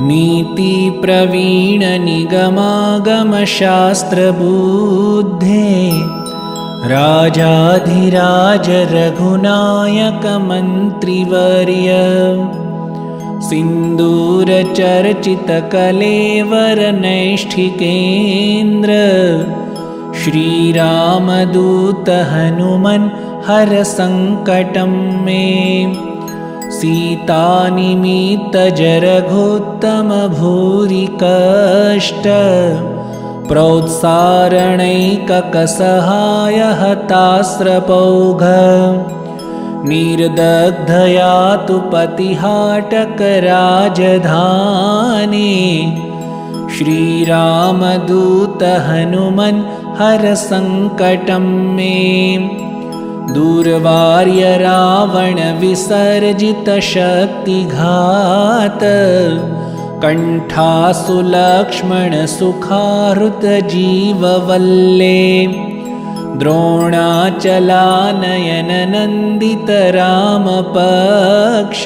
नीतिप्रवीणनिगमागमशास्त्रबुद्धे राजाधिराज रघुनायक मन्त्रिवर्य सिन्दूरचर्चितकलेवरनैष्ठिकेन्द्र श्रीरामदूत हनुमन् हर संकटं मे सीतानिमित्तजरघोत्तम भूरि कष्ट प्रोत्सारणैककसहाय हतास्रपौघ निर्दग्धया तु पतिहाटकराजधानी श्रीरामदूत हनुमन् हर संकटं मे दूरवार्य रावण विसर्जित शक्तिघात कंठासु लक्ष्मण सुखाहृत जीववल्ले द्रोणाचलानयन नन्दित रामपक्ष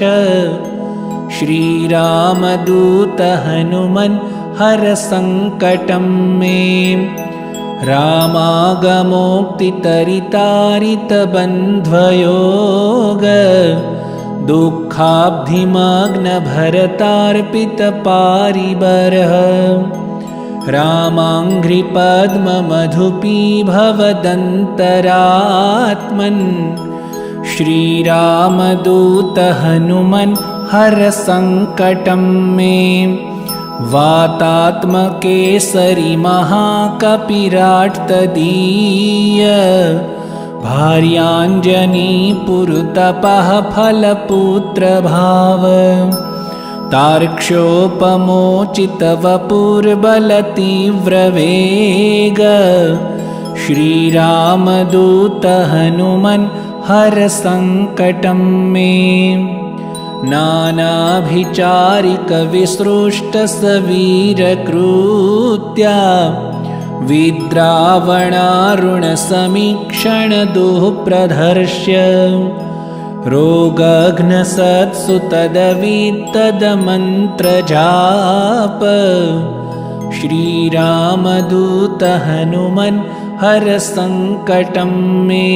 श्रीरामदूत हनुमन् हर संकटं मे रामागमोक्तितरितारितबन्ध्वयोग दुःखाब्धिमग्नभरतार्पितपारिबरः रामाङ्घ्रिपद्ममधुपीभवदन्तरात्मन् श्रीरामदूत हनुमन् हर संकटं मे वातात्मकेसरि महाकपिराट्तदीय भार्याञ्जनी पुरुतपः फलपुत्रभाव तार्क्ष्योपमोचितवपुर्बलतीव्रवेग श्रीरामदूत हनुमन् हर संकटं मे नानाभिचारिकविसृष्टसवीरकृत्या विद्रावणारुणसमीक्षणदुःप्रदर्श्य रोगघ्नसत्सु तदवित्तदमन्त्रजाप श्रीरामदूत हनुमन् हर संकटं मे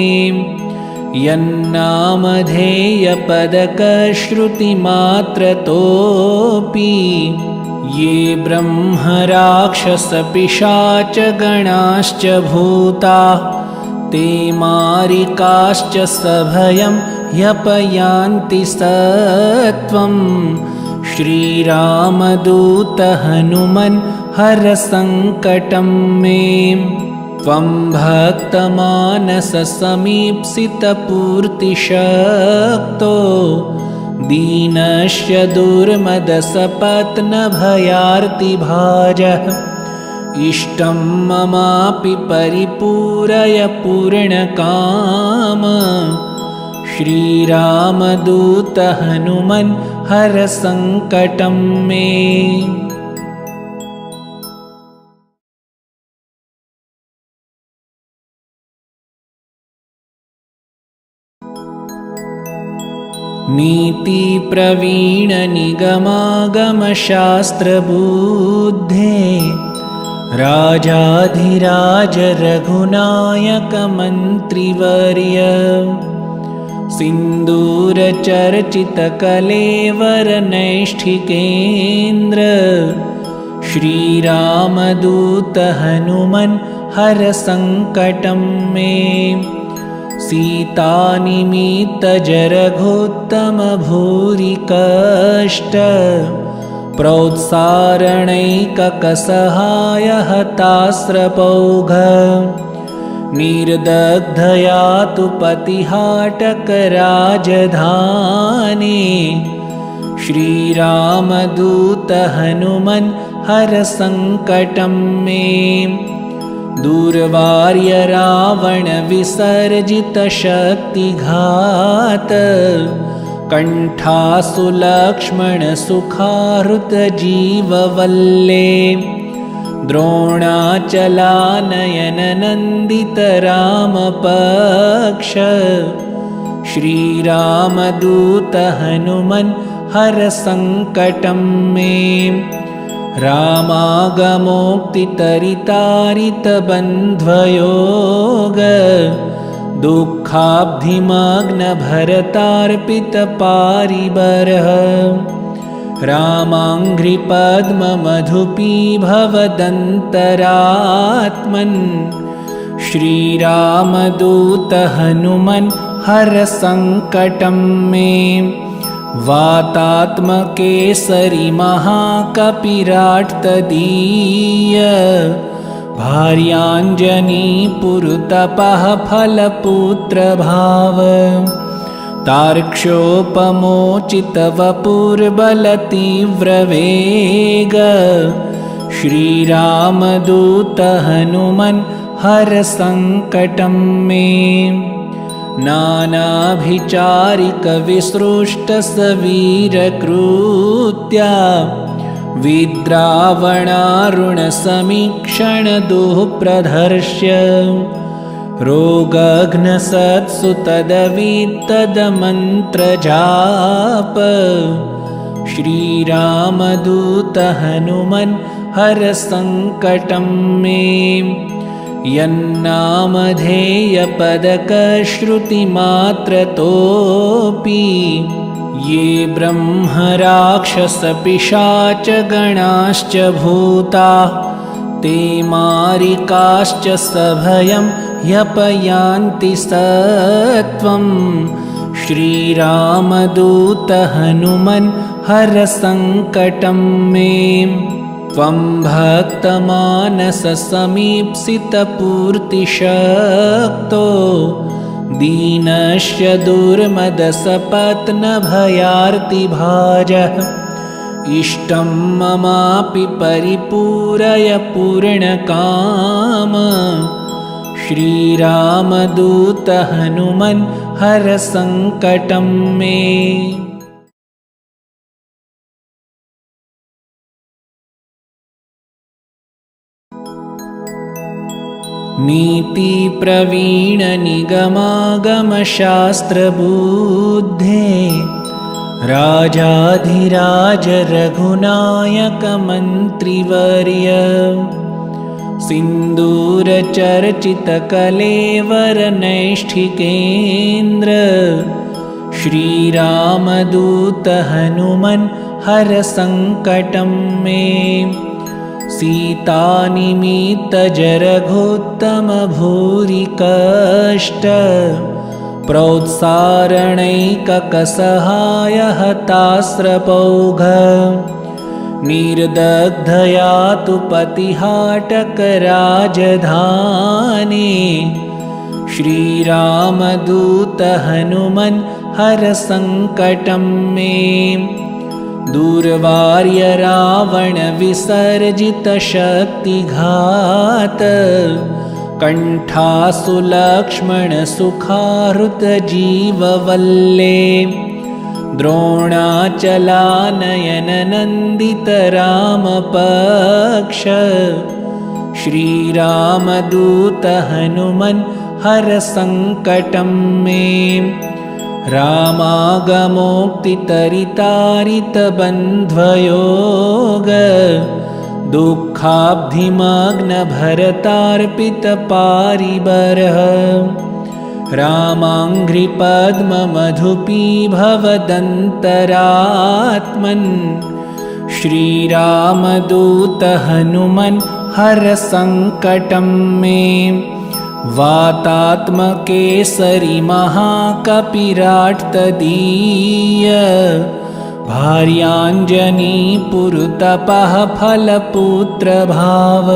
यन्नामधेयपदकश्रुतिमात्रतोऽपि ये ब्रह्मराक्षसपिशाचगणाश्च भूता ते मारिकाश्च सभयं ह्यपयान्ति सत्वं श्रीरामदूत हनुमन् हर संकटं मे त्वं भक्तमानससमीप्सितपूर्तिशक्तो दीनस्य दुर्मदसपत्नभयार्तिभाजः इष्टं ममापि परिपूरय पूर्णकाम श्रीरामदूत हनुमन् हर संकटं मे नीतिप्रवीणनिगमागमशास्त्रबुद्धे राजाधिराज रघुनायक मन्त्रिवर्य सिन्दूरचर्चितकलेवरनैष्ठिकेन्द्र श्रीरामदूत हनुमन् हर संकटं मे सीतानिमित्तजरघोत्तम भूरि कष्ट प्रोत्सारणैककसहाय हतास्रपौघ निर्दग्धया तु पतिहाटकराजधानी श्रीरामदूत हनुमन् हर संकटं मे दूरवार्य रावण विसर्जित शक्तिघात कंठासु लक्ष्मण सुखाहृत जीववल्ले द्रोणाचलानयन नन्दित रामपक्ष श्रीरामदूत हनुमन् हर सङ्कटं मे रामागमोक्तितरितारितबन्ध्वयोग दुःखाब्धिमग्नभरतार्पितपारिबरः रामाङ्घ्रिपद्ममधुपी भवदन्तरात्मन् श्रीरामदूत हनुमन् हर सङ्कटं मे वातात्मकेसरि महाकपिराट्तदीय भार्याञ्जनी पुरुतपः फलपुत्रभाव तार्क्ष्योपमोचितवपुर्बलतीव्रवेग श्रीरामदूत हनुमन् हर सङ्कटं मे नानाभिचारिकविसृष्टसवीरकृत्या विद्रावणारुणसमीक्षणदुःप्रदर्श्य रोगघ्नसत्सु तदवित्तदमन्त्रजाप श्रीरामदूत हनुमन् हर सङ्कटं मे यन्नामधेयपदकश्रुतिमात्रतोऽपि ये ब्रह्मराक्षसपिशाचगणाश्च भूता ते मारिकाश्च सभयं ह्यपयान्ति सत्वं श्रीरामदूत हनुमन् हर सङ्कटं मे त्वं भक्तमानससमीप्सितपूर्तिशक्तो दीनस्य दुर्मदसपत्नभयार्तिभाजः इष्टं ममापि परिपूरय पूर्णकाम श्रीरामदूत हनुमन् हर सङ्कटं मे नीतिप्रवीणनिगमागमशास्त्रबुद्धे राजाधिराज रघुनायक मन्त्रिवर्य सिन्दूरचर्चितकलेवरनैष्ठिकेन्द्र श्रीरामदूत हनुमन् हर सङ्कटं मे सीतानिमित्तजरघोत्तमभूरिकष्ट प्रोत्सारणैककसहायहतास्रपौघ निर्दग्धया तु पतिहाटकराजधाने श्रीरामदूत हनुमन् हर सङ्कटं मे दूर्वार्य रावणविसर्जितशक्तिघात कण्ठासु लक्ष्मणसुखाहृतजीववल्ले द्रोणाचलानयननन्दितरामपक्ष श्रीरामदूत हनुमन् हर सङ्कटं मे रामागमोक्तितरितारितबन्ध्वयोग दुःखाब्धिमग्नभरतार्पितपारिबरः रामाङ्घ्रिपद्ममधुपी भवदन्तरात्मन् श्रीरामदूत हनुमन् हर सङ्कटं मे वातात्मकेसरि महाकपिराट्तदीय भार्याञ्जनी पुरुतपः फलपुत्रभाव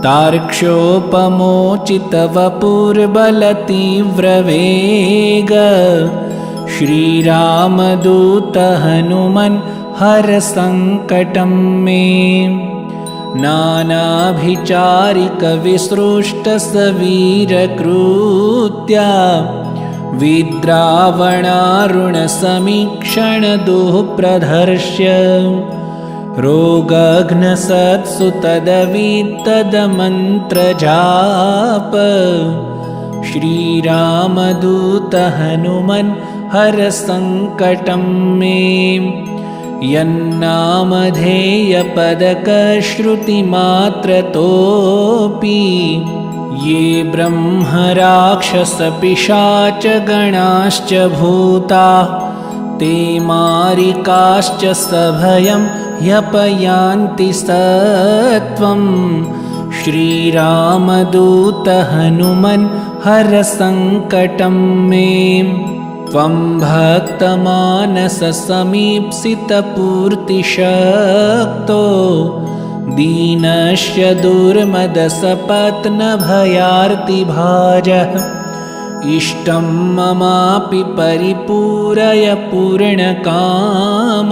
तार्क्ष्योपमोचितवपुर्बलतीव्रवेग श्रीरामदूत हनुमन् हर सङ्कटं मे नानाभिचारिकविसृष्टसवीरकृत्या विद्रावणारुणसमीक्षणदुःप्रदर्श्य रोगघ्नसत्सु तदवित्तदमन्त्रजाप श्रीरामदूत हनुमन् हर सङ्कटं मे। यन्नामधेयपदकश्रुतिमात्रतोऽपि ये ब्रह्मराक्षसपिशाचगणाश्च भूता ते मारिकाश्च सभयं ह्यपयान्ति सत्वं। श्रीरामदूत हनुमन् हर सङ्कटं मे। त्वं भक्तमानससमीप्सितपूर्तिशक्तो दीनस्य दुर्मदसपत्नभयार्तिभाजः। इष्टं ममापि परिपूरय पूर्णकाम।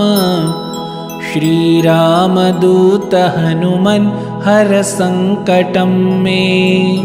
श्रीरामदूत हनुमन् हर सङ्कटं मे।